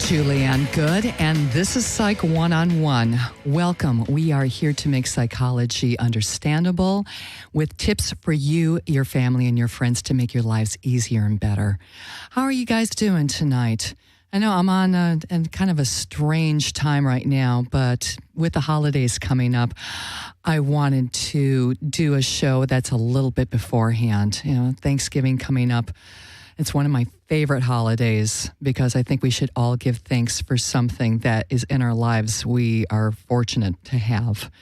Julianne Good, and this is Psych One-on-One. Welcome. We are here to make psychology understandable with tips for you, your family, and your friends to make your lives easier and better. How are you guys doing tonight? I know I'm on a kind of a strange time right now, but with the holidays coming up, I wanted to do a show that's a little bit beforehand. You know, Thanksgiving coming up. It's one of my favorite holidays because I think we should all give thanks for something that is in our lives we are fortunate to have.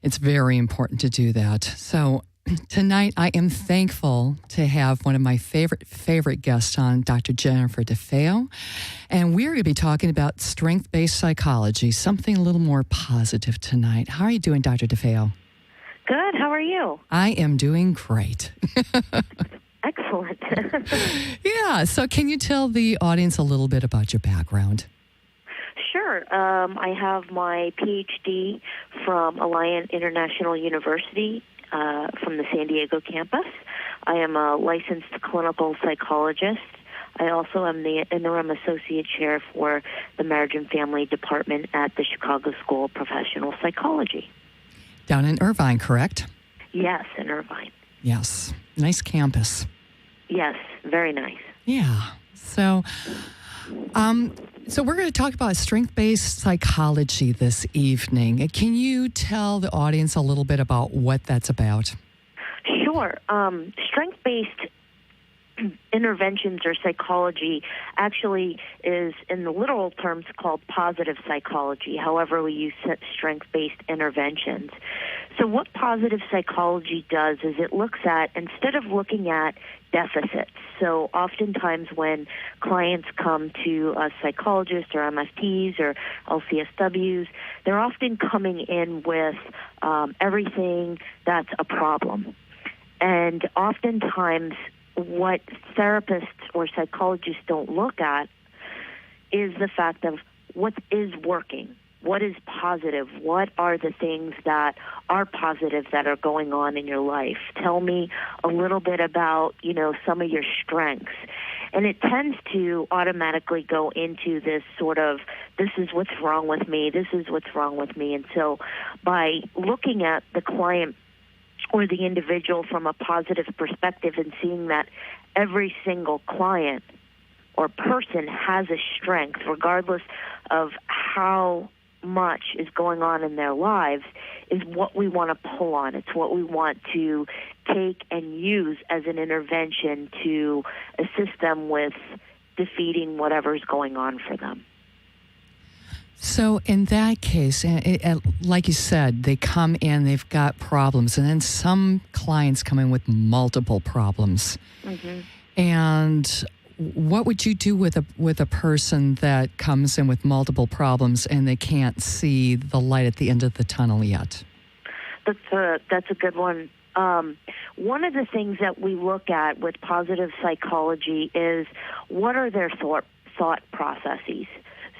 It's very important to do that. So tonight I am thankful to have one of my favorite guests on, Dr. Jennifer DeFeo. And we're going to be talking about strength-based psychology, something a little more positive tonight. How are you doing, Dr. DeFeo? Good. How are you? I am doing great. Excellent. Yeah. So can you tell the audience a little bit about your background? Sure. I have my PhD from Alliant International University from the San Diego campus. I am a licensed clinical psychologist. I also am the interim associate chair for the Marriage and Family Department at the Chicago School of Professional Psychology. Down in Irvine, correct? Yes, in Irvine. Yes. Nice campus. Yes, very nice. Yeah. So we're going to talk about strength-based psychology this evening. Can you tell the audience a little bit about what that's about? Sure. Strength-based interventions or psychology actually is, in the literal terms, called positive psychology. However, we use strength-based interventions. So what positive psychology does is it looks at, instead of looking at deficits, so oftentimes when clients come to a psychologist or MFTs or LCSWs, they're often coming in with everything that's a problem. And oftentimes what therapists or psychologists don't look at is the fact of what is working, what is positive, what are the things that are positive that are going on in your life. Tell me a little bit about, some of your strengths. And it tends to automatically go into this sort of, this is what's wrong with me, this is what's wrong with me. And so by looking at the client or the individual from a positive perspective and seeing that every single client or person has a strength, regardless of how much is going on in their lives, is what we want to pull on. It's what we want to take and use as an intervention to assist them with defeating whatever's going on for them. So in that case, like you said, they come in, they've got problems, and then some clients come in with multiple problems. Mm-hmm. And what would you do with a person that comes in with multiple problems and they can't see the light at the end of the tunnel yet? That's a good one. One of the things that we look at with positive psychology is what are their thought processes.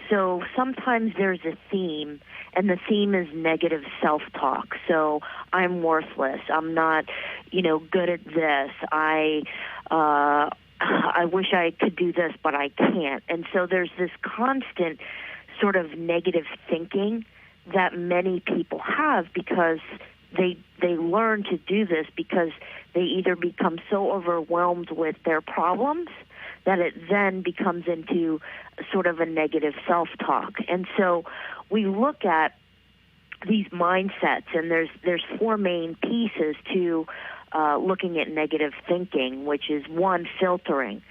So sometimes there's a theme, and the theme is negative self-talk. So I'm worthless. I'm not, good at this. I wish I could do this, but I can't. And so there's this constant sort of negative thinking that many people have because they learn to do this because they either become so overwhelmed with their problems that it then becomes into sort of a negative self-talk. And so we look at these mindsets, and there's four main pieces to looking at negative thinking, which is one, filtering.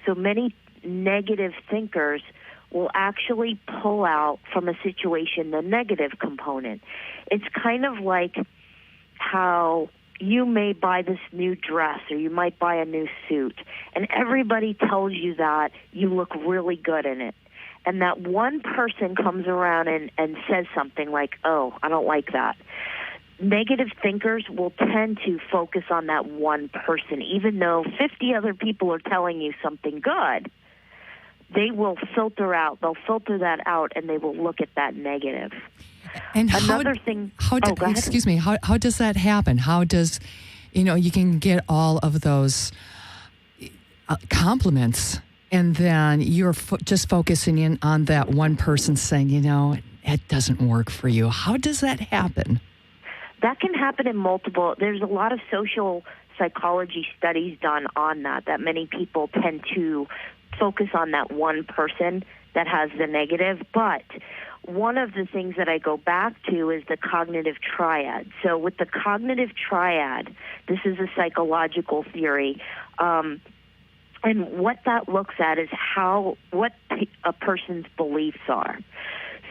So many negative thinkers will actually pull out from a situation the negative component. It's kind of like how you may buy this new dress or you might buy a new suit, and everybody tells you that you look really good in it. And that one person comes around and says something like, oh, I don't like that. Negative thinkers will tend to focus on that one person. Even though 50 other people are telling you something good, they will filter that out, and they will look at that negative. And another thing. Excuse me. How does that happen? How does, you can get all of those compliments And then you're just focusing in on that one person saying, it doesn't work for you. How does that happen? That can happen in multiple. There's a lot of social psychology studies done on that many people tend to focus on that one person that has the negative. But one of the things that I go back to is the cognitive triad. So with the cognitive triad, this is a psychological theory. And what that looks at is what a person's beliefs are.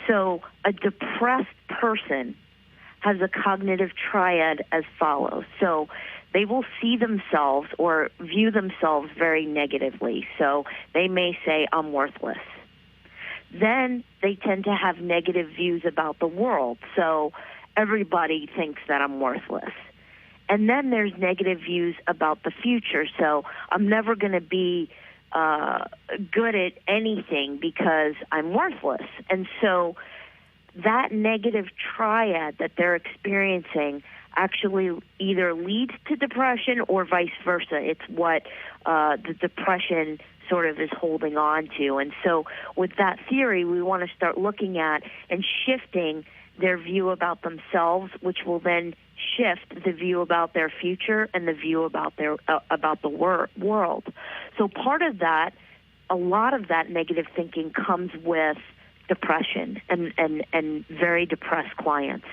So a depressed person has a cognitive triad as follows. So they will see themselves or view themselves very negatively. So they may say, I'm worthless. Then they tend to have negative views about the world. So everybody thinks that I'm worthless. And then there's negative views about the future. So I'm never going to be good at anything because I'm worthless. And so that negative triad that they're experiencing actually either leads to depression or vice versa. It's what the depression sort of is holding on to. And so with that theory, we want to start looking at and shifting their view about themselves, which will then shift the view about their future and the view about the world. So part of that, a lot of that negative thinking comes with depression and very depressed clients.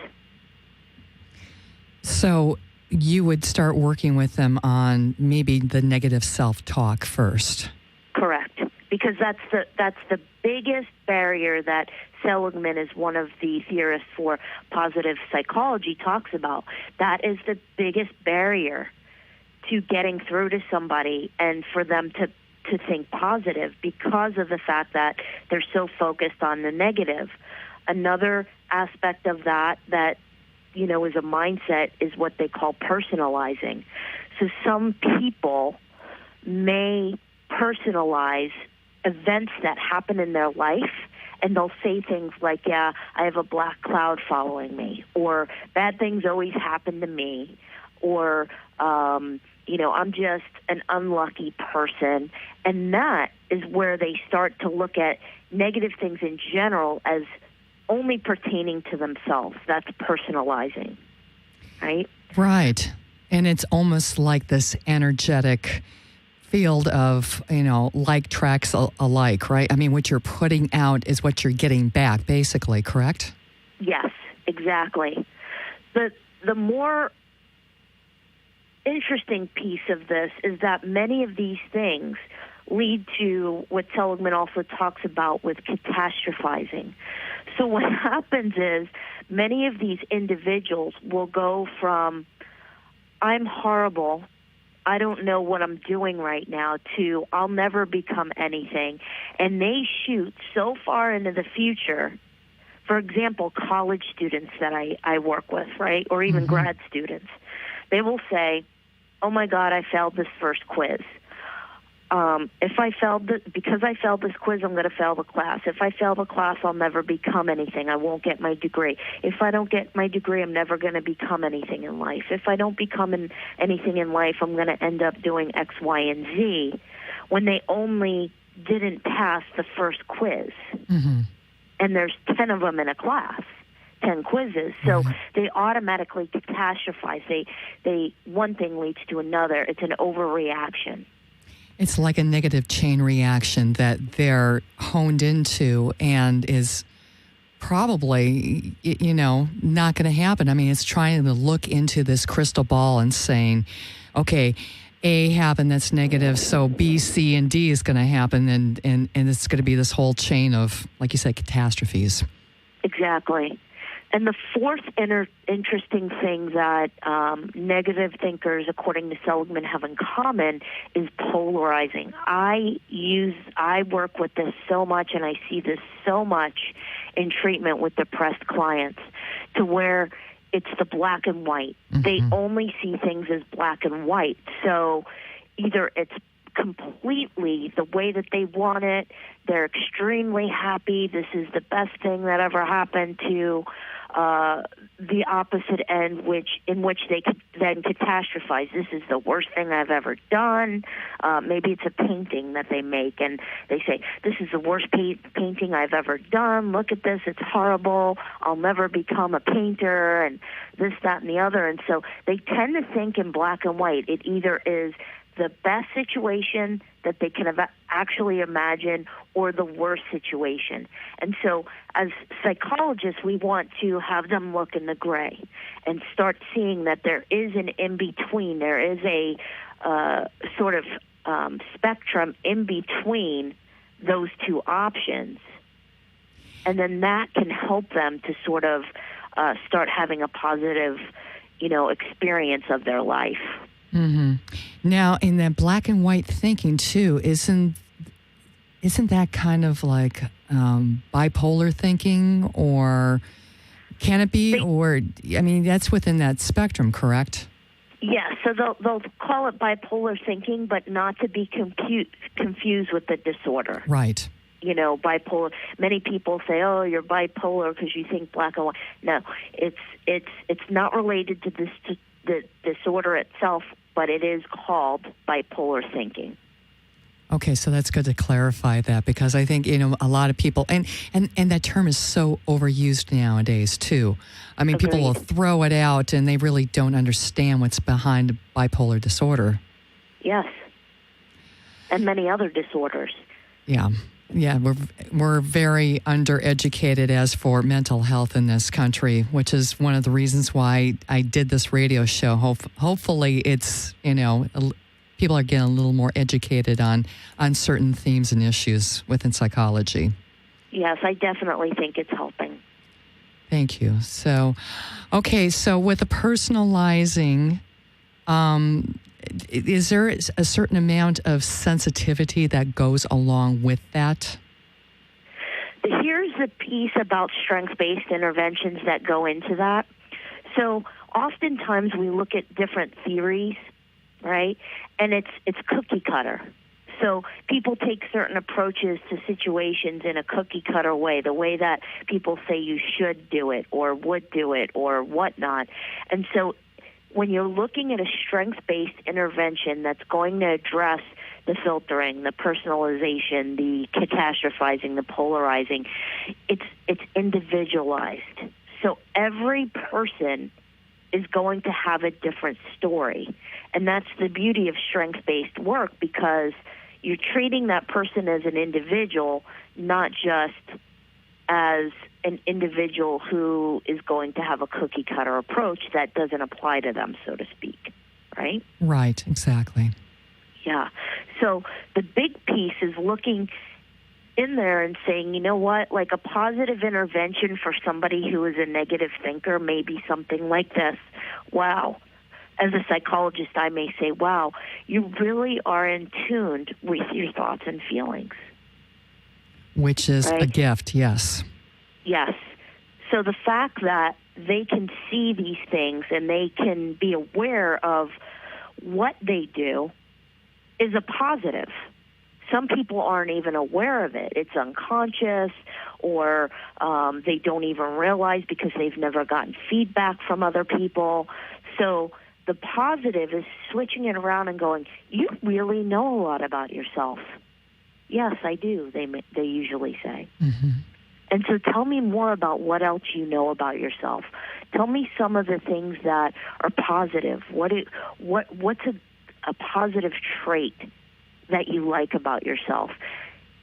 So you would start working with them on maybe the negative self-talk first. Correct, because that's the biggest barrier that Seligman is one of the theorists for positive psychology talks about. That is the biggest barrier to getting through to somebody and for them to think positive because of the fact that they're so focused on the negative. Another aspect of that is a mindset is what they call personalizing. So some people may personalize events that happen in their life, and they'll say things like, yeah, I have a black cloud following me, or bad things always happen to me, or, I'm just an unlucky person. And that is where they start to look at negative things in general as only pertaining to themselves. That's personalizing, right? Right. And it's almost like this energetic field of, like tracks alike, right? I mean, what you're putting out is what you're getting back, basically, correct? Yes, exactly. The more interesting piece of this is that many of these things lead to what Seligman also talks about with catastrophizing. So what happens is many of these individuals will go from, I'm horrible, I don't know what I'm doing right now, to I'll never become anything. And they shoot so far into the future. For example, college students that I work with, right, or even grad students, they will say, oh my God, I failed this first quiz. Because I failed this quiz, I'm going to fail the class. If I fail the class, I'll never become anything. I won't get my degree. If I don't get my degree, I'm never going to become anything in life. If I don't become anything in life, I'm going to end up doing X, Y, and Z, when they only didn't pass the first quiz. Mm-hmm. And there's 10 of them in a class. 10 quizzes, so they automatically catastrophize. They one thing leads to another. It's an overreaction. It's like a negative chain reaction that they're honed into and is probably, not going to happen. I mean, it's trying to look into this crystal ball and saying, okay, A happened, that's negative, so B, C, and D is going to happen, and it's going to be this whole chain of, like you said, catastrophes. Exactly. And the fourth interesting thing that negative thinkers, according to Seligman, have in common is polarizing. I work with this so much, and I see this so much in treatment with depressed clients, to where it's the black and white. Mm-hmm. They only see things as black and white. So either it's completely the way that they want it, they're extremely happy, this is the best thing that ever happened to the opposite end, in which they could then catastrophize. This is the worst thing I've ever done. Maybe it's a painting that they make, and they say, this is the worst painting I've ever done. Look at this. It's horrible. I'll never become a painter, and this, that, and the other. And so they tend to think in black and white. It either is the best situation that they can actually imagine or the worst situation. And so as psychologists, we want to have them look in the gray and start seeing that there is an in-between. There is a sort of spectrum in between those two options. And then that can help them to sort of start having a positive, experience of their life. Mm-hmm. Now, in that black and white thinking too, isn't that kind of like bipolar thinking, or can it be? That's within that spectrum, correct? Yeah, so they'll call it bipolar thinking, but not to be confused with the disorder. Right. Bipolar. Many people say, "Oh, you're bipolar because you think black and white." No, it's not related to the disorder itself, but it is called bipolar thinking. Okay, so that's good to clarify that, because I think, a lot of people, and that term is so overused nowadays too. I mean, Agreed. People will throw it out and they really don't understand what's behind bipolar disorder. Yes, and many other disorders. Yeah. Yeah, we're very undereducated as for mental health in this country, which is one of the reasons why I did this radio show. Hopefully it's, people are getting a little more educated on certain themes and issues within psychology. Yes, I definitely think it's helping. Thank you. So, okay, so with the personalizing, is there a certain amount of sensitivity that goes along with that? Here's the piece about strengths-based interventions that go into that. So oftentimes we look at different theories, right? And it's cookie cutter. So people take certain approaches to situations in a cookie cutter way, the way that people say you should do it or would do it or whatnot. And so when you're looking at a strengths-based intervention that's going to address the filtering, the personalization, the catastrophizing, the polarizing, it's individualized. So every person is going to have a different story. And that's the beauty of strengths-based work, because you're treating that person as an individual, not just as an individual who is going to have a cookie-cutter approach that doesn't apply to them, so to speak, right? Right, exactly. Yeah. So the big piece is looking in there and saying, you know what, like a positive intervention for somebody who is a negative thinker may be something like this. Wow. As a psychologist, I may say, wow, you really are in tune with your thoughts and feelings. Which is right? A gift, yes. Yes. So the fact that they can see these things and they can be aware of what they do is a positive. Some people aren't even aware of it. It's unconscious, or they don't even realize because they've never gotten feedback from other people. So the positive is switching it around and going, you really know a lot about yourself. Yes, I do, they usually say. Mm-hmm. And so tell me more about what else you know about yourself. Tell me some of the things that are positive. What's a positive trait that you like about yourself?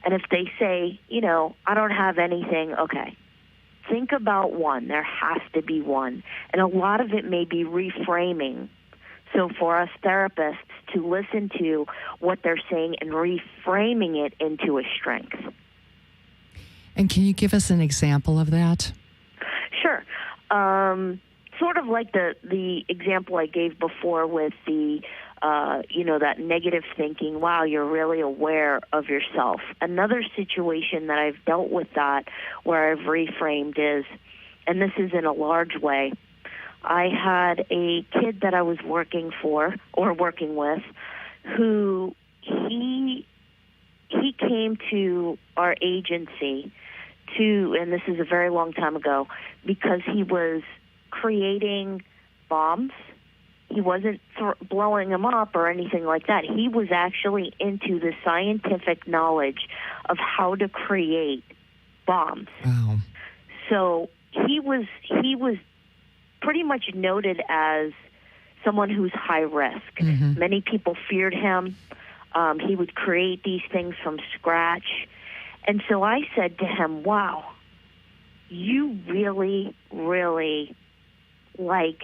And if they say, I don't have anything, okay, think about one. There has to be one. And a lot of it may be reframing. So for us therapists to listen to what they're saying and reframing it into a strength. And can you give us an example of that? Sure. Sort of like the example I gave before with the, that negative thinking, wow, you're really aware of yourself. Another situation that I've dealt with that where I've reframed is, and this is in a large way, I had a kid that I was working with who he came to our agency to, and this is a very long time ago, because he was creating bombs. He wasn't blowing them up or anything like that. He was actually into the scientific knowledge of how to create bombs. Wow. So he was pretty much noted as someone who's high risk. Mm-hmm. Many people feared him. He would create these things from scratch. And so I said to him, wow, you really, really like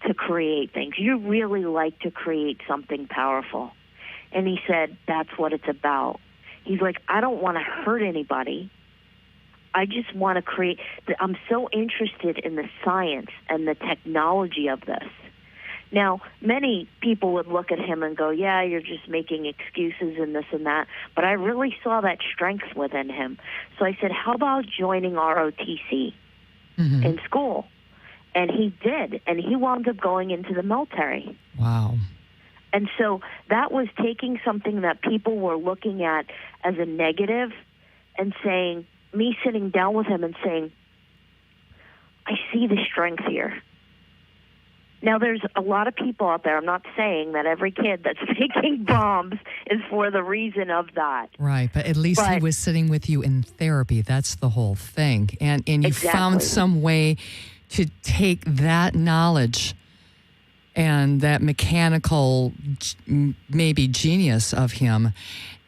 to create things. You really like to create something powerful. And he said, that's what it's about. He's like, I don't want to hurt anybody. I just want to create. I'm so interested in the science and the technology of this. Now, many people would look at him and go, yeah, you're just making excuses and this and that. But I really saw that strength within him. So I said, how about joining ROTC in school? And he did. And he wound up going into the military. Wow. And so that was taking something that people were looking at as a negative and saying, me sitting down with him and saying, I see the strength here. Now, there's a lot of people out there. I'm not saying that every kid that's making bombs is for the reason of that. Right, but at least he was sitting with you in therapy. That's the whole thing. And you found some way to take that knowledge and that mechanical, maybe genius of him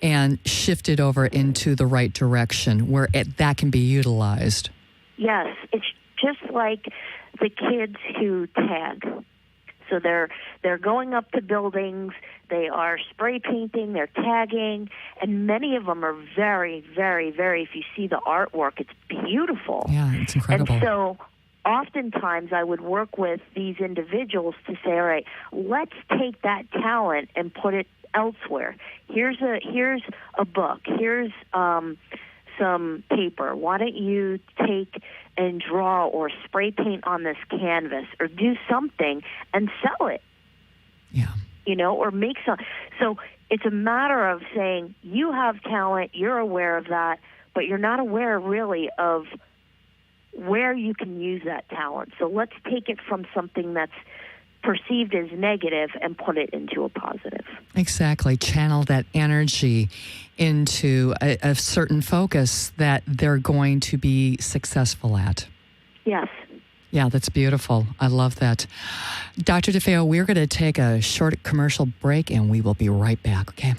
and shift it over into the right direction where that can be utilized. Yes, it's just like the kids who tag. So they're going up to buildings, they are spray painting, they're tagging, and many of them are very, very, very, if you see the artwork, it's beautiful. Yeah, it's incredible. And so oftentimes I would work with these individuals to say, all right, let's take that talent and put it elsewhere. Here's a book. Here's some paper. Why don't you take and draw or spray paint on this canvas or do something and sell it? Yeah. Or make some. So it's a matter of saying you have talent, you're aware of that, but you're not aware really of where you can use that talent. So let's take it from something that's perceived as negative and put it into a positive. Exactly. Channel that energy into a certain focus that they're going to be successful at. Yes. Yeah, that's beautiful. I love that. Dr. DeFeo, we're going to take a short commercial break and we will be right back, okay?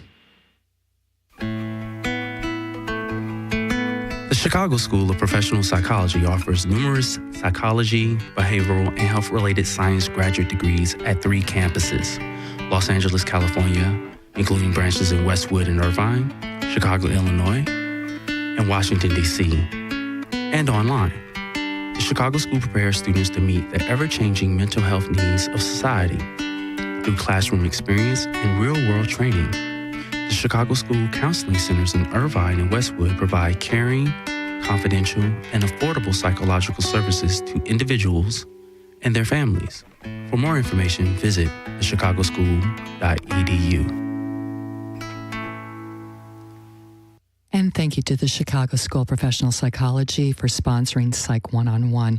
The Chicago School of Professional Psychology offers numerous psychology, behavioral, and health-related science graduate degrees at 3 campuses: Los Angeles, California, including branches in Westwood and Irvine, Chicago, Illinois, and Washington, D.C., and online. The Chicago School prepares students to meet the ever-changing mental health needs of society through classroom experience and real-world training. The Chicago School Counseling Centers in Irvine and Westwood provide caring, confidential, and affordable psychological services to individuals and their families. For more information, visit thechicagoschool.edu. And thank you to the Chicago School of Professional Psychology for sponsoring Psych One-on-One.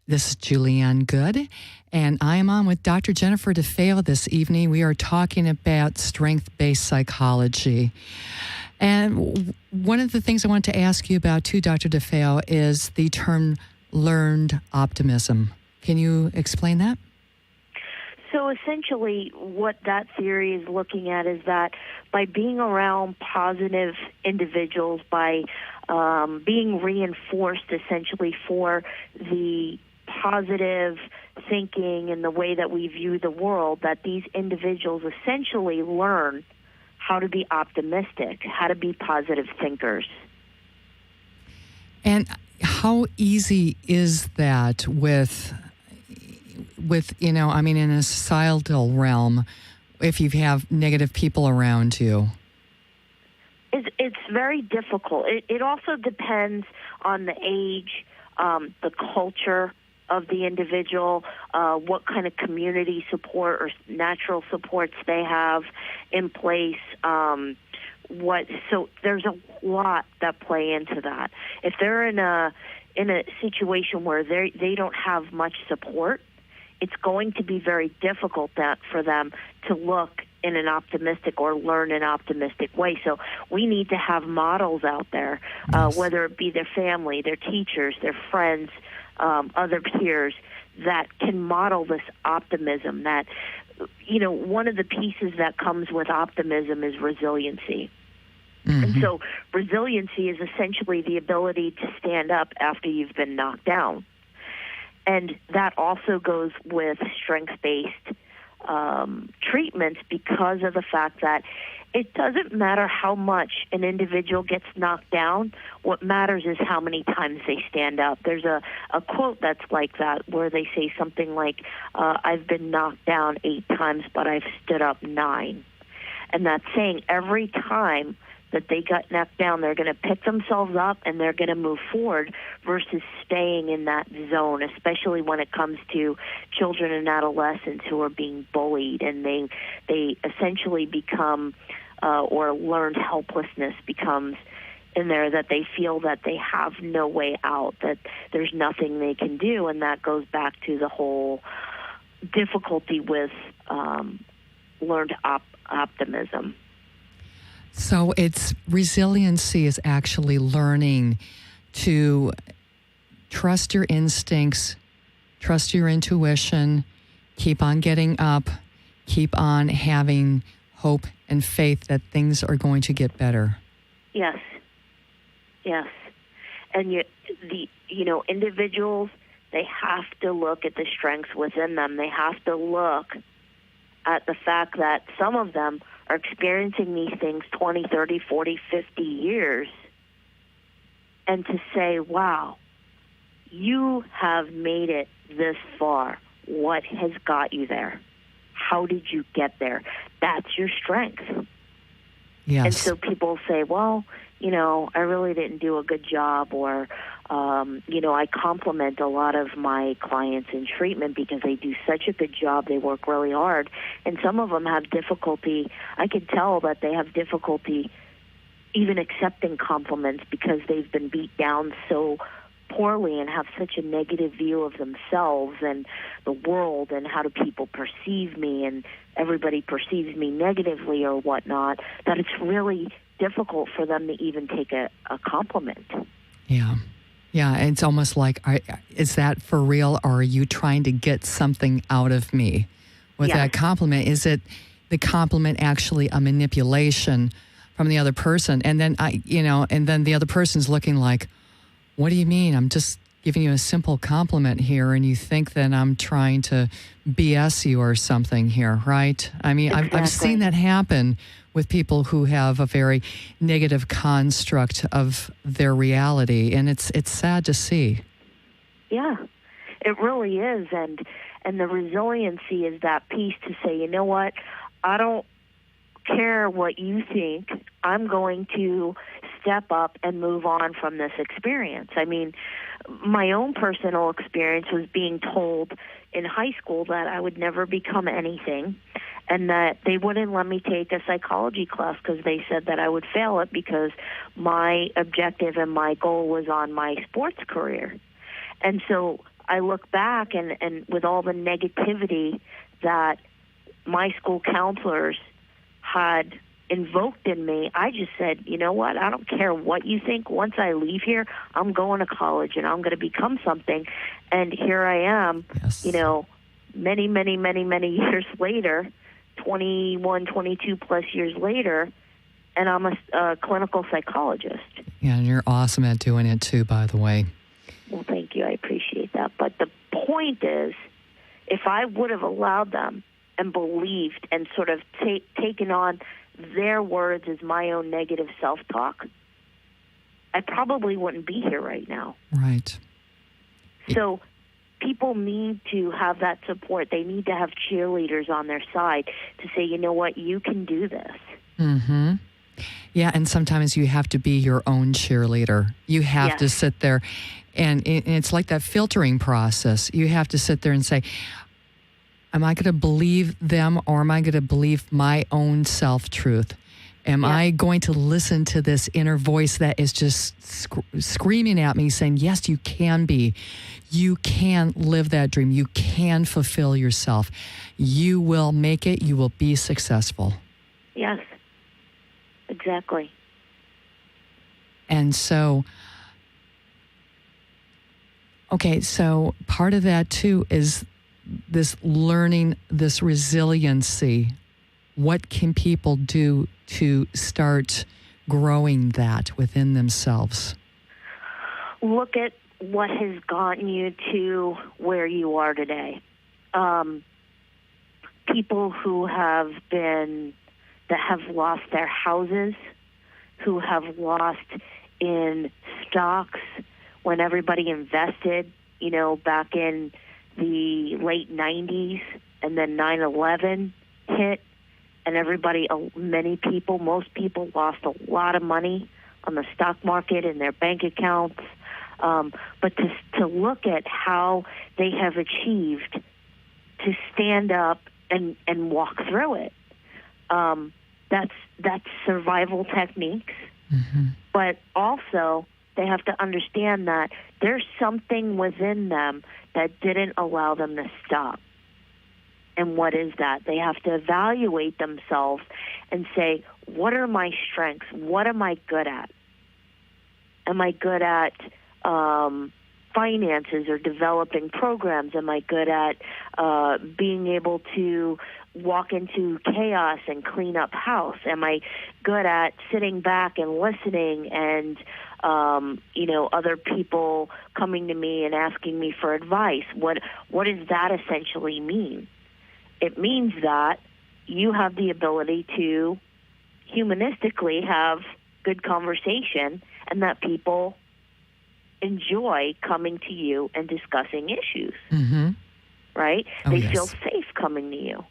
This is Julianne Good, and I am on with Dr. Jennifer DeFeo this evening. We are talking about strength-based psychology. And one of the things I wanted to ask you about, too, Dr. DeFeo, is the term learned optimism. Can you explain that? So essentially what that theory is looking at is that by being around positive individuals, by being reinforced essentially for the positive thinking and the way that we view the world, that these individuals essentially learn how to be optimistic, how to be positive thinkers. And how easy is that with in a societal realm, if you have negative people around you? It's very difficult. It also depends on the age, the culture of the individual, what kind of community support or natural supports they have in place, So there's a lot that play into that. If they're in a situation where they don't have much support, it's going to be very difficult for them to look in an optimistic or learn an optimistic way. So we need to have models out there, whether it be their family, their teachers, their friends, other peers, that can model this optimism. That, one of the pieces that comes with optimism is resiliency. Mm-hmm. And so resiliency is essentially the ability to stand up after you've been knocked down. And that also goes with strength-based treatments, because of the fact that it doesn't matter how much an individual gets knocked down. What matters is how many times they stand up. There's a quote that's like that, where they say something like, I've been knocked down 8 times, but I've stood up 9. And that's saying every time that they got knocked down, they're going to pick themselves up and they're going to move forward, versus staying in that zone, especially when it comes to children and adolescents who are being bullied, and they essentially become, or learned helplessness becomes in there, that they feel that they have no way out, that there's nothing they can do. And that goes back to the whole difficulty with learned optimism. So resiliency is actually learning to trust your instincts, trust your intuition, keep on getting up, keep on having hope and faith that things are going to get better. Yes. And individuals, they have to look at the strengths within them. They have to look at the fact that some of them are experiencing these things 20, 30, 40, 50 years, and to say, wow, you have made it this far. What has got you there? How did you get there? That's your strength. Yes. And so people say, well, I really didn't do a good job, or, I compliment a lot of my clients in treatment because they do such a good job. They work really hard. And some of them have difficulty. I can tell that they have difficulty even accepting compliments because they've been beat down so poorly and have such a negative view of themselves and the world, and how do people perceive me, and everybody perceives me negatively or whatnot, that it's really difficult for them to even take a compliment. Yeah, it's almost like, is that for real, or are you trying to get something out of me with that compliment? Is it the compliment actually a manipulation from the other person? And then and then the other person's looking like, what do you mean? I'm just giving you a simple compliment here, and you think that I'm trying to BS you or something here, right? I mean, exactly. I've seen that happen with people who have a very negative construct of their reality, and it's sad to see. Yeah, it really is, and the resiliency is that piece to say, you know what, I don't care what you think. I'm going to step up and move on from this experience. I mean, my own personal experience was being told in high school that I would never become anything, and that they wouldn't let me take a psychology class because they said that I would fail it because my objective and my goal was on my sports career. And so I look back and with all the negativity that my school counselors had invoked in me, I just said, you know what, I don't care what you think. Once I leave here, I'm going to college and I'm going to become something. And here I am, many, many, many, many years later, 21, 22 plus years later, and I'm a clinical psychologist. Yeah, and you're awesome at doing it too, by the way. Well, thank you. I appreciate that. But the point is, if I would have allowed them and believed and sort of taken on their words as my own negative self-talk, I probably wouldn't be here right now. Right. So people need to have that support. They need to have cheerleaders on their side to say, you know what, you can do this. Mm-hmm. Yeah, and sometimes you have to be your own cheerleader. You have to sit there, and it's like that filtering process. You have to sit there and say, am I going to believe them, or am I going to believe my own self-truth? Am I going to listen to this inner voice that is just screaming at me saying, yes, you can be. You can live that dream. You can fulfill yourself. You will make it. You will be successful. Yes, exactly. And so, okay, so part of that too is this learning, this resiliency. What can people do to start growing that within themselves? Look at what has gotten you to where you are today. People who have lost their houses, who have lost in stocks when everybody invested, back in the late 90s, and then 9/11 hit, and most people lost a lot of money on the stock market and their bank accounts. But to look at how they have achieved to stand up and walk through it, that's survival techniques. Mm-hmm. But also, they have to understand that there's something within them that didn't allow them to stop. And what is that? They have to evaluate themselves and say, what are my strengths? What am I good at? Am I good at finances or developing programs? Am I good at being able to walk into chaos and clean up house? Am I good at sitting back and listening and, other people coming to me and asking me for advice? What does that essentially mean? It means that you have the ability to humanistically have good conversation and that people enjoy coming to you and discussing issues, mm-hmm. right? Oh, they yes. feel safe coming to you.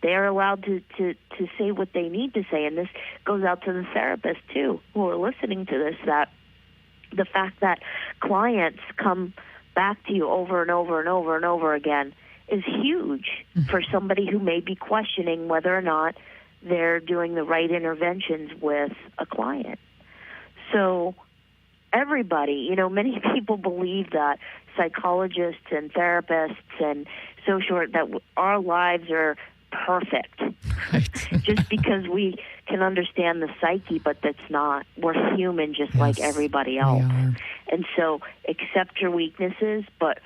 They are allowed to say what they need to say, and this goes out to the therapists, too, who are listening to this, that the fact that clients come back to you over and over and over and over again is huge for somebody who may be questioning whether or not they're doing the right interventions with a client. So everybody, many people believe that psychologists and therapists and that our lives are perfect. Right. Just because we can understand the psyche, but that's not. We're human just like everybody else. And so accept your weaknesses, but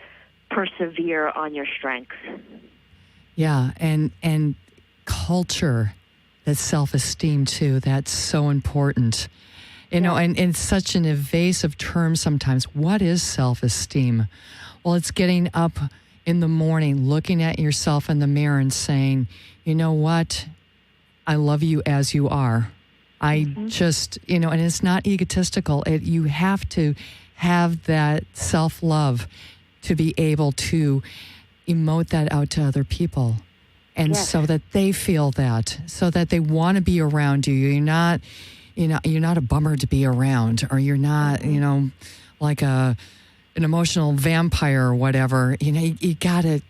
persevere on your strengths. Yeah, and culture, that self-esteem too, that's so important. And it's such an evasive term sometimes. What is self-esteem? Well, it's getting up in the morning, looking at yourself in the mirror and saying, you know what? I love you as you are. I just, and it's not egotistical. You have to have that self-love to be able to emote that out to other people. And so that they feel that, so that they want to be around you. You're not a bummer to be around, or you're not, like an emotional vampire or whatever. You gotta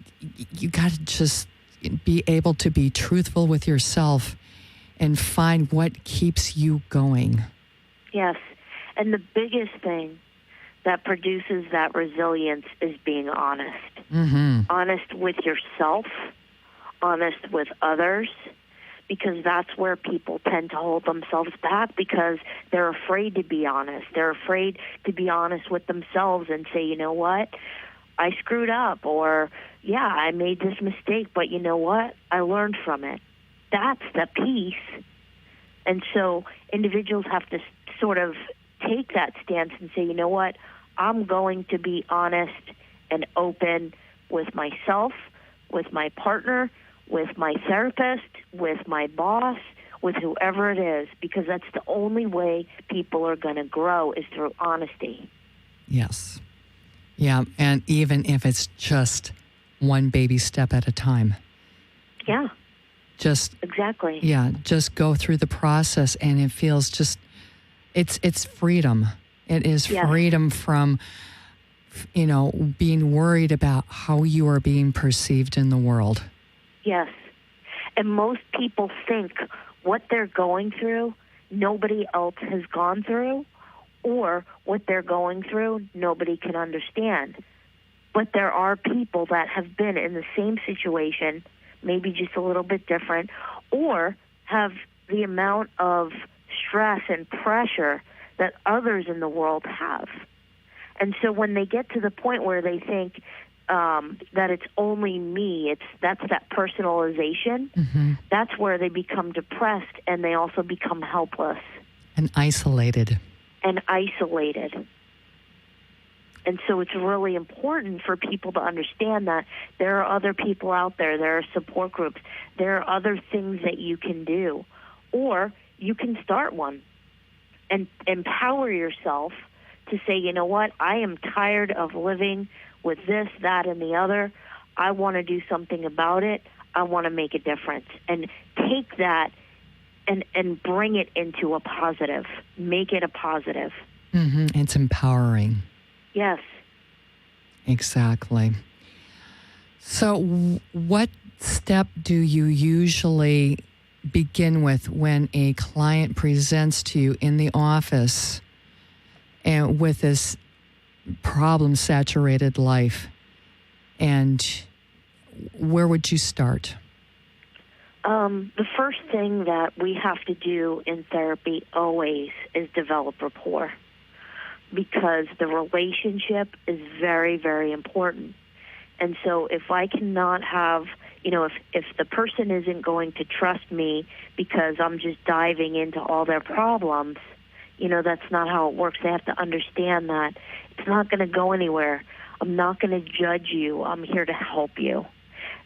just be able to be truthful with yourself and find what keeps you going. Yes. And the biggest thing that produces that resilience is being honest. Mm-hmm. Honest with yourself, honest with others, because that's where people tend to hold themselves back because they're afraid to be honest. They're afraid to be honest with themselves and say, you know what, I screwed up, or, yeah, I made this mistake, but you know what, I learned from it. That's the piece. And so individuals have to sort of take that stance and say, you know what, I'm going to be honest and open with myself, with my partner, with my therapist, with my boss, with whoever it is, because that's the only way people are going to grow is through honesty. Yes. Yeah, and even if it's just one baby step at a time. Yeah. Just exactly. Yeah, just go through the process, and it feels just it's freedom. It is freedom from being worried about how you are being perceived in the world. Yes. And most people think what they're going through, nobody else has gone through, or what they're going through, nobody can understand. But there are people that have been in the same situation, maybe just a little bit different, or have the amount of stress and pressure that others in the world have. And so when they get to the point where they think that it's only me, that's that personalization, that's where they become depressed, and they also become helpless. And isolated. And so it's really important for people to understand that there are other people out there, there are support groups, there are other things that you can do. Or you can start one and empower yourself to say, you know what, I am tired of living with this, that, and the other. I want to do something about it. I want to make a difference. And take that and bring it into a positive. Make it a positive. It's empowering. Yes. Exactly. So what step do you usually begin with when a client presents to you in the office and with this problem-saturated life? And where would you start? The first thing that we have to do in therapy always is develop rapport, because the relationship is very, very important. And so if I cannot have, if the person isn't going to trust me because I'm just diving into all their problems, that's not how it works. They have to understand that it's not going to go anywhere. I'm not going to judge you. I'm here to help you.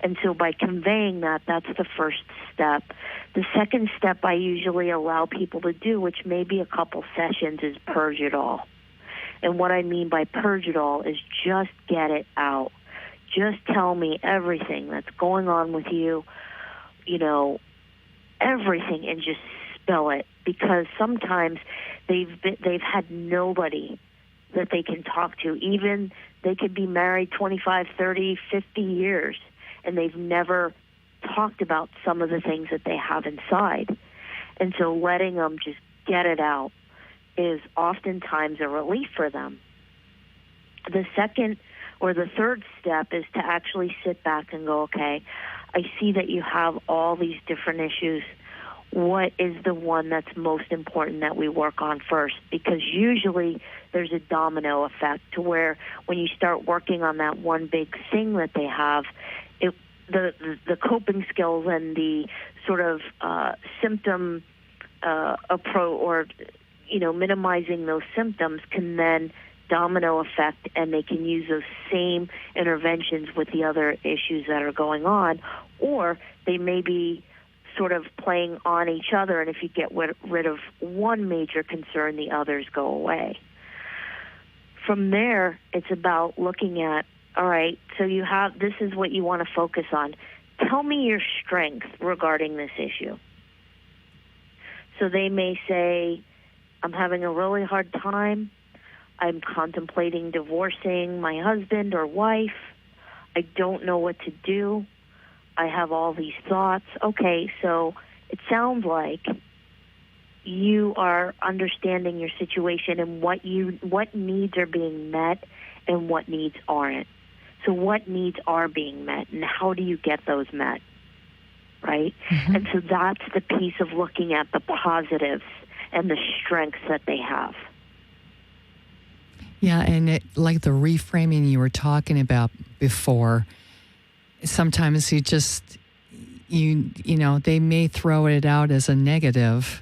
And so by conveying that, that's the first step. The second step I usually allow people to do, which may be a couple sessions, is purge it all. And what I mean by purge it all is just get it out. Just tell me everything that's going on with you, everything, and just spill it. Because sometimes they've had nobody that they can talk to. Even they could be married 25, 30, 50 years, and they've never talked about some of the things that they have inside. And so letting them just get it out is oftentimes a relief for them. The second or the third step is to actually sit back and go, okay, I see that you have all these different issues. What is the one that's most important that we work on first? Because usually there's a domino effect to where when you start working on that one big thing that they have, the coping skills and the sort of symptom approach, or minimizing those symptoms, can then domino effect, and they can use those same interventions with the other issues that are going on, or they may be sort of playing on each other, and if you get rid of one major concern, the others go away. From there, it's about looking at, all right, so this is what you want to focus on. Tell me your strength regarding this issue. So they may say, I'm having a really hard time. I'm contemplating divorcing my husband or wife. I don't know what to do. I have all these thoughts. Okay, so it sounds like you are understanding your situation and what needs are being met and what needs aren't. So what needs are being met, and how do you get those met, right? And so that's the piece of looking at the positives and the strengths that they have. Yeah, and like the reframing you were talking about before, sometimes they may throw it out as a negative,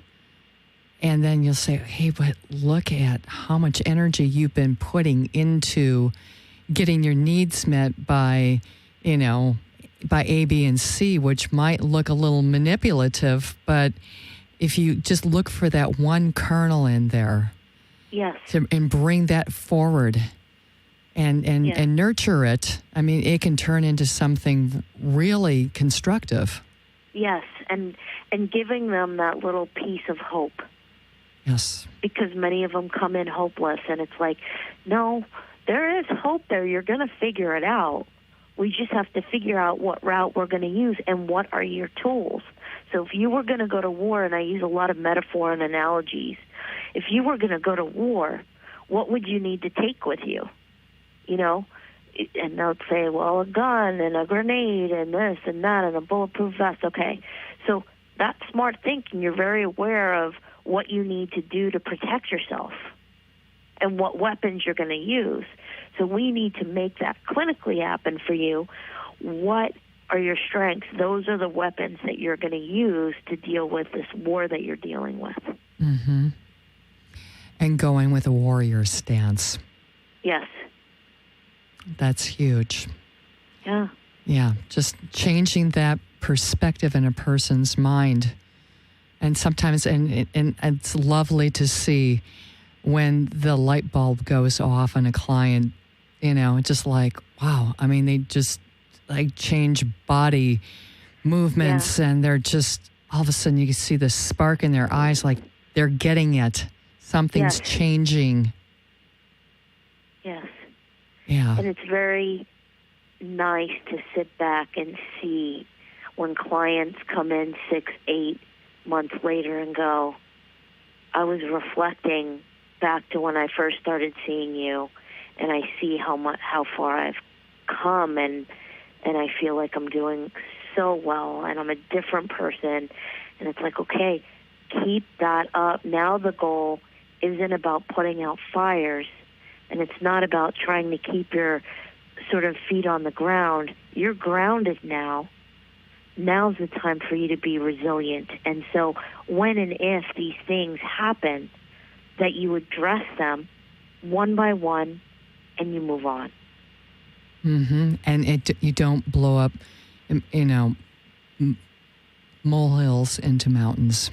and then you'll say, hey, but look at how much energy you've been putting into getting your needs met by A, B, and C, which might look a little manipulative, but if you just look for that one kernel in there, yes, and bring that forward and nurture it, I mean, it can turn into something really constructive. Yes, and giving them that little piece of hope. Yes. Because many of them come in hopeless, and it's like, no, there is hope there. You're going to figure it out. We just have to figure out what route we're going to use and what are your tools. So if you were going to go to war, and I use a lot of metaphor and analogies, if you were going to go to war, what would you need to take with you? You know, and they'll say, well, a gun and a grenade and this and that and a bulletproof vest. Okay, so that's smart thinking. You're very aware of what you need to do to protect yourself and what weapons you're going to use. So we need to make that clinically happen for you. What are your strengths? Those are the weapons that you're going to use to deal with this war that you're dealing with. Mm-hmm. And going with a warrior stance. Yes. That's huge. Yeah. Yeah, just changing that perspective in a person's mind. And sometimes, and it's lovely to see when the light bulb goes off on a client, you know, just like, wow. I mean, they just like change body movements, and they're just, all of a sudden you can see the spark in their eyes, like they're getting it. Something's changing. Yes. Yeah. And it's very nice to sit back and see when clients come in 6-8 months later and go, I was reflecting back to when I first started seeing you, and I see how far I've come, and I feel like I'm doing so well, and I'm a different person. And it's like, okay, keep that up. Now the goal isn't about putting out fires, and it's not about trying to keep your sort of feet on the ground. You're grounded now. Now's the time for you to be resilient. And so when and if these things happen, that you address them one by one and you move on. Mm-hmm. And you don't blow up, you know, molehills into mountains.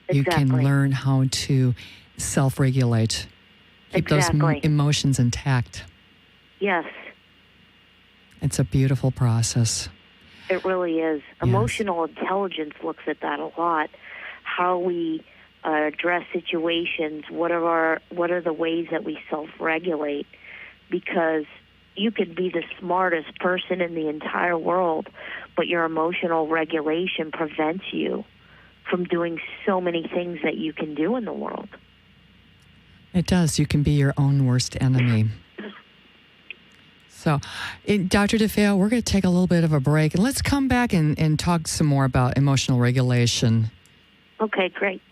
Exactly. You can learn how to self-regulate, keep those emotions intact. Yes. It's a beautiful process. It really is. Yes. Emotional intelligence looks at that a lot. How we address situations. What are the ways that we self-regulate? Because you could be the smartest person in the entire world, but your emotional regulation prevents you from doing so many things that you can do in the world. It does. You can be your own worst enemy. So, Dr. DeFeo, we're going to take a little bit of a break, and let's come back and talk some more about emotional regulation. Okay, great.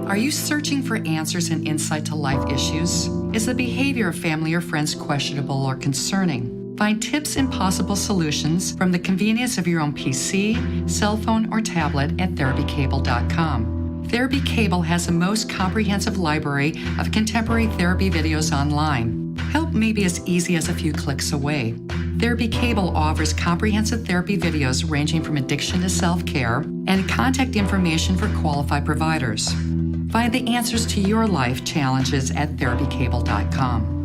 Are you searching for answers and insight to life issues? Is the behavior of family or friends questionable or concerning? Find tips and possible solutions from the convenience of your own PC, cell phone, or tablet at therapycable.com. Therapy Cable has the most comprehensive library of contemporary therapy videos online. Help may be as easy as a few clicks away. Therapy Cable offers comprehensive therapy videos ranging from addiction to self-care and contact information for qualified providers. Find the answers to your life challenges at therapycable.com.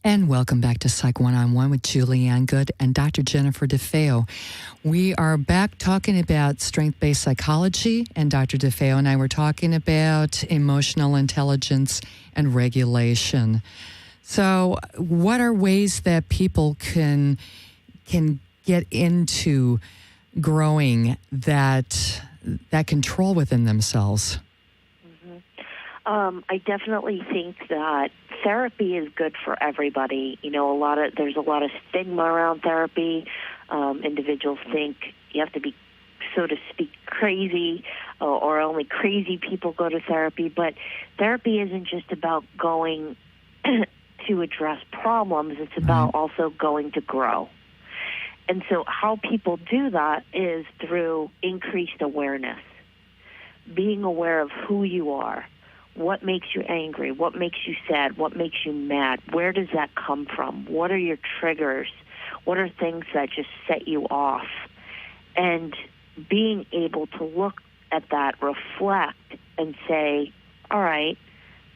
And welcome back to Psych One-on-One with Julianne Good and Dr. Jennifer DeFeo. We are back talking about strength-based psychology, and Dr. DeFeo and I were talking about emotional intelligence and regulation. So what are ways that people can get into growing that control within themselves? I definitely think that therapy is good for everybody. You know, there's a lot of stigma around therapy. Individuals think you have to be, so to speak, crazy, or only crazy people go to therapy. But therapy isn't just about going to address problems. It's about also going to grow. And so how people do that is through increased awareness, being aware of who you are. What makes you angry? What makes you sad? What makes you mad? Where does that come from? What are your triggers? What are things that just set you off? And being able to look at that, reflect, and say, all right,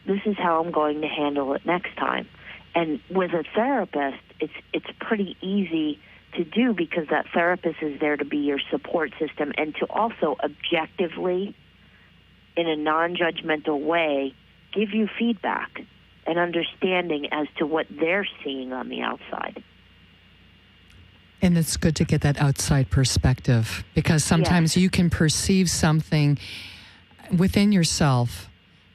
this is how I'm going to handle it next time. And with a therapist, it's pretty easy to do because that therapist is there to be your support system and to also objectively, in a non-judgmental way, give you feedback and understanding as to what they're seeing on the outside. And it's good to get that outside perspective because sometimes you can perceive something within yourself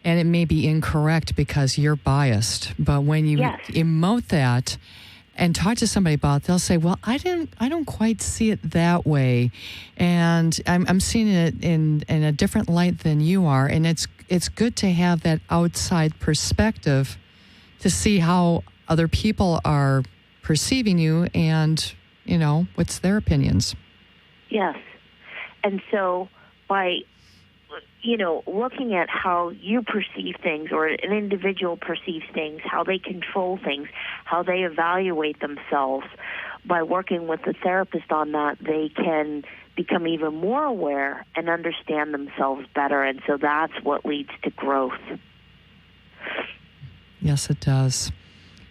and it may be incorrect because you're biased. But when you emote that and talk to somebody about it, they'll say, well, I don't quite see it that way. And I'm seeing it in a different light than you are. And it's good to have that outside perspective to see how other people are perceiving you and, you know, what's their opinions. Yes. And so by, you know, looking at how you perceive things or an individual perceives things, how they control things, how they evaluate themselves, by working with the therapist on that, they can become even more aware and understand themselves better. And so that's what leads to growth. Yes, it does.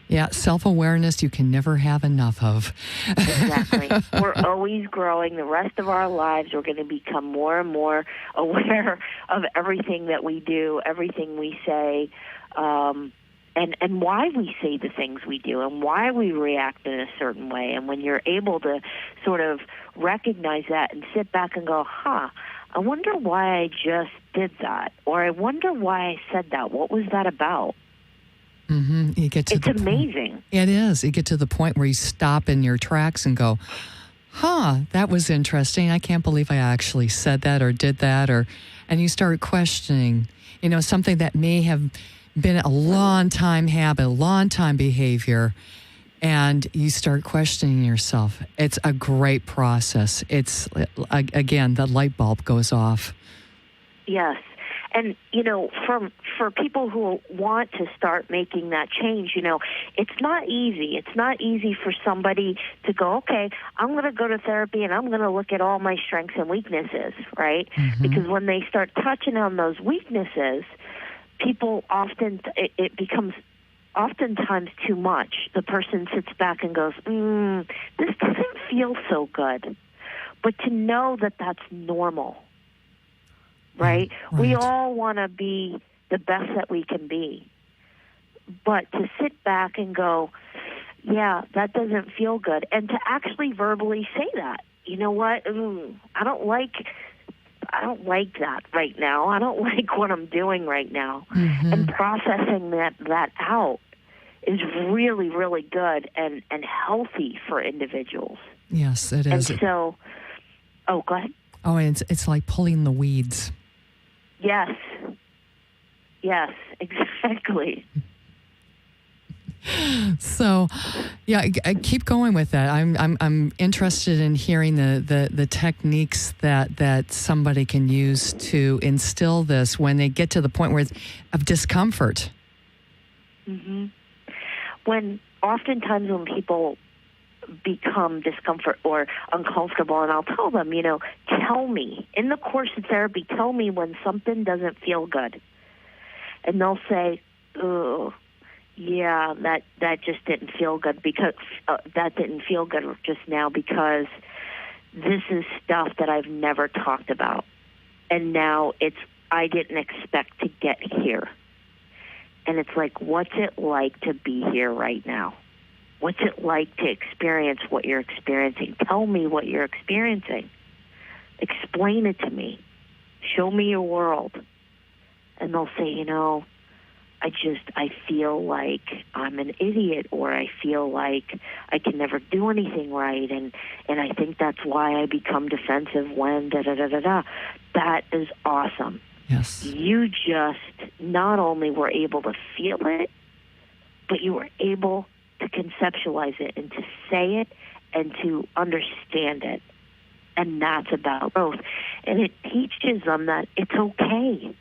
Yeah, self-awareness you can never have enough of. Exactly. We're always growing. The rest of our lives, we're going to become more and more aware of everything that we do, everything we say, and why we say the things we do and why we react in a certain way. And when you're able to sort of recognize that and sit back and go, I wonder why I just did that, or I wonder why I said that. What was that about? Mm-hmm. You get to it's amazing. It is. You get to the point where you stop in your tracks and go, that was interesting. I can't believe I actually said that or did that. And you start questioning, you know, something that may have been a long time habit, a long time behavior, and you start questioning yourself. It's a great process. It's, again, the light bulb goes off. Yes. And, you know, for people who want to start making that change, you know, it's not easy. It's not easy for somebody to go, okay, I'm going to go to therapy and I'm going to look at all my strengths and weaknesses, right? Mm-hmm. Because when they start touching on those weaknesses, people it becomes oftentimes too much. The person sits back and goes, this doesn't feel so good. But to know that that's normal. Right? We all want to be the best that we can be. But to sit back and go, yeah, that doesn't feel good. And to actually verbally say that, you know what? I don't like that right now. I don't like what I'm doing right now. Mm-hmm. And processing that out is really, really good and healthy for individuals. Yes, it is. And so, go ahead. Oh, and it's like pulling the weeds. Yes, exactly. So, yeah, I keep going with that. I'm interested in hearing the techniques that somebody can use to instill this when they get to the point where it's of discomfort. Mm-hmm. Oftentimes when people become discomfort or uncomfortable, and I'll tell them, you know, tell me, in the course of therapy, tell me when something doesn't feel good. And they'll say, Yeah, that just didn't feel good because that didn't feel good just now because this is stuff that I've never talked about, and now I didn't expect to get here, and it's like, what's it like to be here right now? What's it like to experience what you're experiencing? Tell me what you're experiencing. Explain it to me. Show me your world. And they'll say, I feel like I'm an idiot, or I feel like I can never do anything right, and I think that's why I become defensive when da-da-da-da-da. That is awesome. Yes. You just not only were able to feel it, but you were able to conceptualize it and to say it and to understand it. And that's about growth. And it teaches them that it's okay.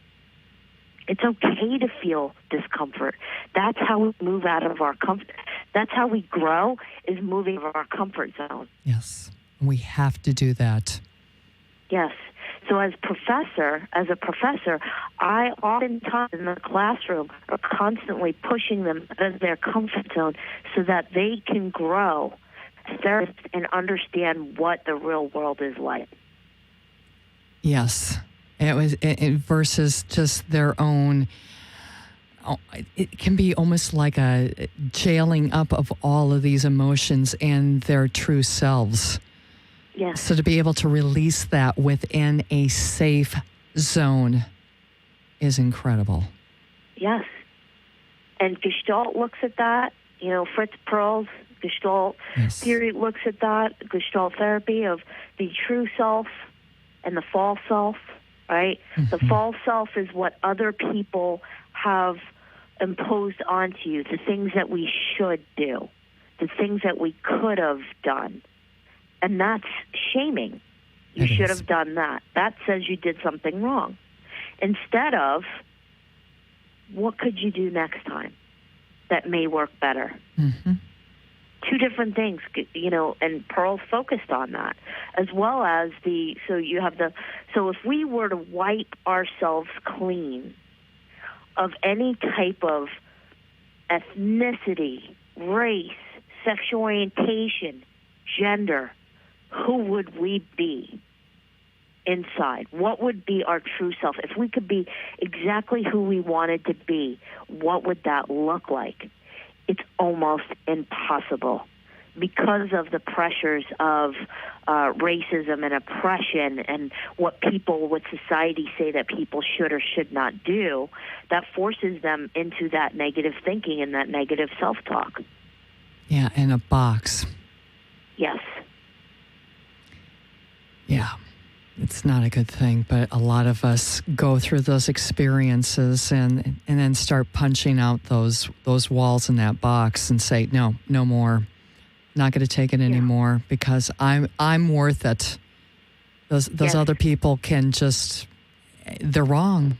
It's okay to feel discomfort. That's how we move out of our comfort. That's how we grow, is moving out of our comfort zone. Yes. We have to do that. Yes. So as a professor, I oftentimes in the classroom are constantly pushing them out of their comfort zone so that they can grow and understand what the real world is like. Yes. It versus just their own. It can be almost like a jailing up of all of these emotions and their true selves. Yes. So to be able to release that within a safe zone is incredible. Yes. And Gestalt looks at that. Fritz Perls' Gestalt theory looks at that. Gestalt therapy of the true self and the false self, right? Mm-hmm. The false self is what other people have imposed onto you, the things that we should do, the things that we could have done. And that's shaming. You should have done that. That says you did something wrong. Instead of, what could you do next time that may work better? Mm-hmm. Two different things, and Pearl focused on that, as well as so if we were to wipe ourselves clean of any type of ethnicity, race, sexual orientation, gender, who would we be inside? What would be our true self? If we could be exactly who we wanted to be, what would that look like? It's almost impossible because of the pressures of racism and oppression and what society say that people should or should not do. That forces them into that negative thinking and that negative self-talk. Yeah, in a box. Yes. Yeah, it's not a good thing, but a lot of us go through those experiences and then start punching out those walls in that box and say, no more. Not going to take it anymore because I'm worth it. Those other people can they're wrong.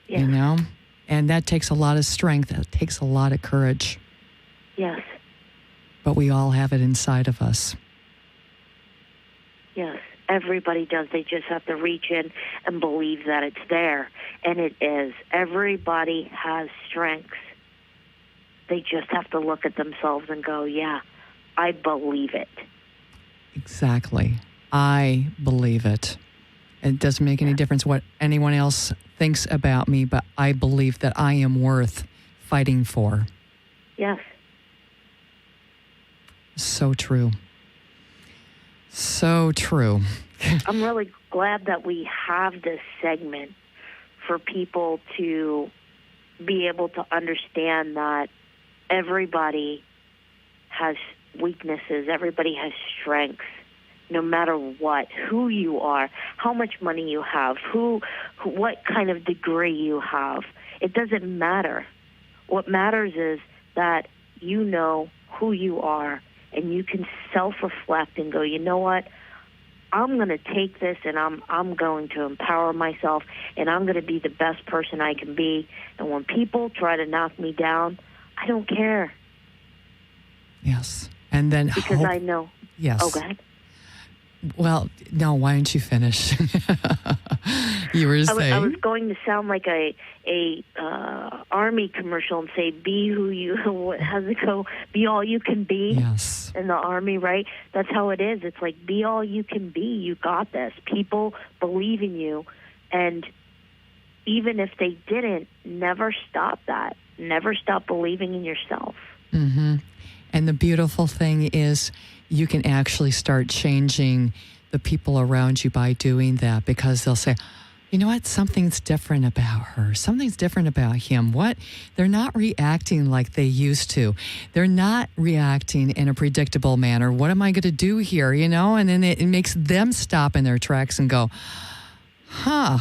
Yes. And that takes a lot of strength. It takes a lot of courage. Yes. But we all have it inside of us. Yes, everybody does. They just have to reach in and believe that it's there. And it is. Everybody has strengths. They just have to look at themselves and go, yeah, I believe it. Exactly. I believe it. It doesn't make any difference what anyone else thinks about me, but I believe that I am worth fighting for. Yes. So true. So true. I'm really glad that we have this segment for people to be able to understand that everybody has weaknesses, everybody has strengths, no matter what, who you are, how much money you have, what kind of degree you have. It doesn't matter. What matters is that you know who you are and you can self-reflect and go, you know what? I'm going to take this and I'm going to empower myself and I'm going to be the best person I can be. And when people try to knock me down, I don't care. Yes. And then because I know. Yes. Oh, go ahead. Well, no, why don't you finish? You were saying. I was going to sound like a army commercial and say, be who you, how's it go? Be all you can be. Yes. In the army, right? That's how it is. It's like, be all you can be. You got this. People believe in you. And even if they didn't, never stop that. Never stop believing in yourself. Mm-hmm. And the beautiful thing is you can actually start changing the people around you by doing that, because they'll say, you know what, something's different about her. Something's different about him. What? They're not reacting like they used to. They're not reacting in a predictable manner. What am I going to do here? You know, and then it makes them stop in their tracks and go, huh.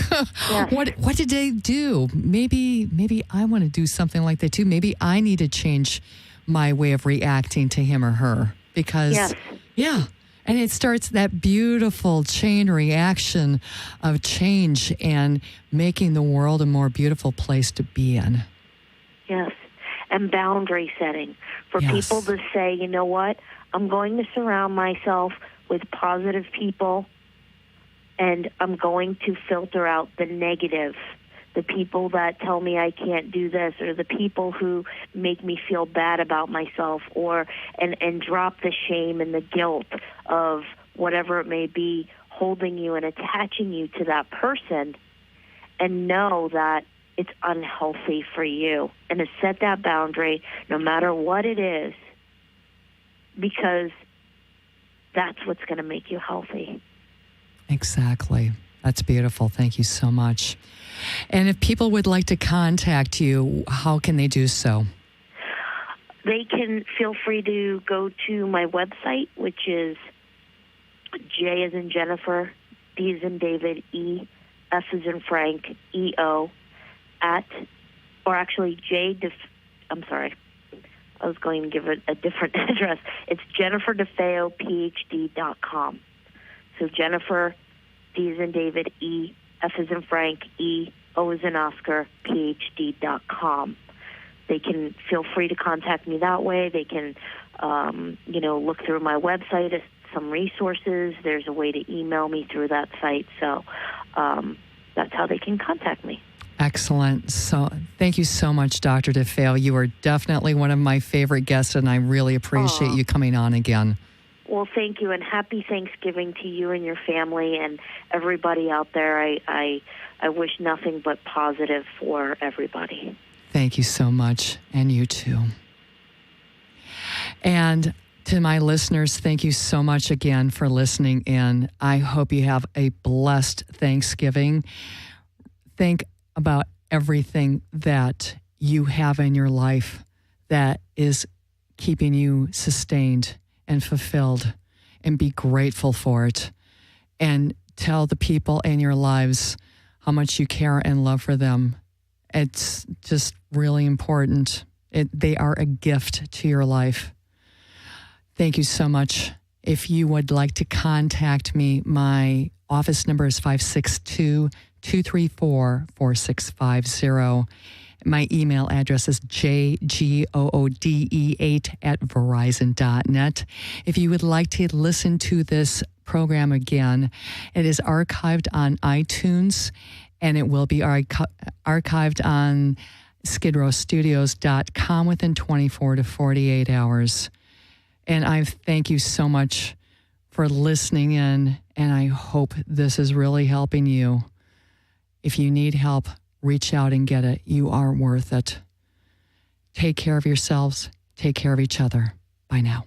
Yes. What did they do? Maybe I want to do something like that too. Maybe I need to change my way of reacting to him or her, because Yes. Yeah. And it starts that beautiful chain reaction of change and making the world a more beautiful place to be in. Yes. And boundary setting for Yes. people to say, you know what, I'm going to surround myself with positive people, and I'm going to filter out the negative, the people that tell me I can't do this, or the people who make me feel bad about myself, or and drop the shame and the guilt of whatever it may be holding you and attaching you to that person, and know that it's unhealthy for you, and to set that boundary no matter what it is, because that's what's going to make you healthy. Exactly. That's beautiful. Thank you so much. And if people would like to contact you, how can they do so? They can feel free to go to my website, which is J as in Jennifer, D as in David, E, F as in Frank, E-O, I'm sorry, I was going to give it a different address. It's JenniferDeFeoPhD.com. So Jennifer, D as in David, E, F as in Frank, E, O as in Oscar, PhD.com. They can feel free to contact me that way. They can, look through my website at some resources. There's a way to email me through that site. So that's how they can contact me. Excellent. So thank you so much, Dr. DeFeo. You are definitely one of my favorite guests, and I really appreciate you coming on again. Well, thank you, and happy Thanksgiving to you and your family and everybody out there. I wish nothing but positive for everybody. Thank you so much, and you too. And to my listeners, thank you so much again for listening in. I hope you have a blessed Thanksgiving. Think about everything that you have in your life that is keeping you sustained and fulfilled, and be grateful for it. And tell the people in your lives how much you care and love for them. It's just really important. They are a gift to your life. Thank you so much. If you would like to contact me, my office number is 562-234-4650. My email address is jgoode8@verizon.net. If you would like to listen to this program again, it is archived on iTunes, and it will be archived on skidrowstudios.com within 24 to 48 hours. And I thank you so much for listening in, and I hope this is really helping you. If you need help, reach out and get it. You are worth it. Take care of yourselves. Take care of each other. Bye now.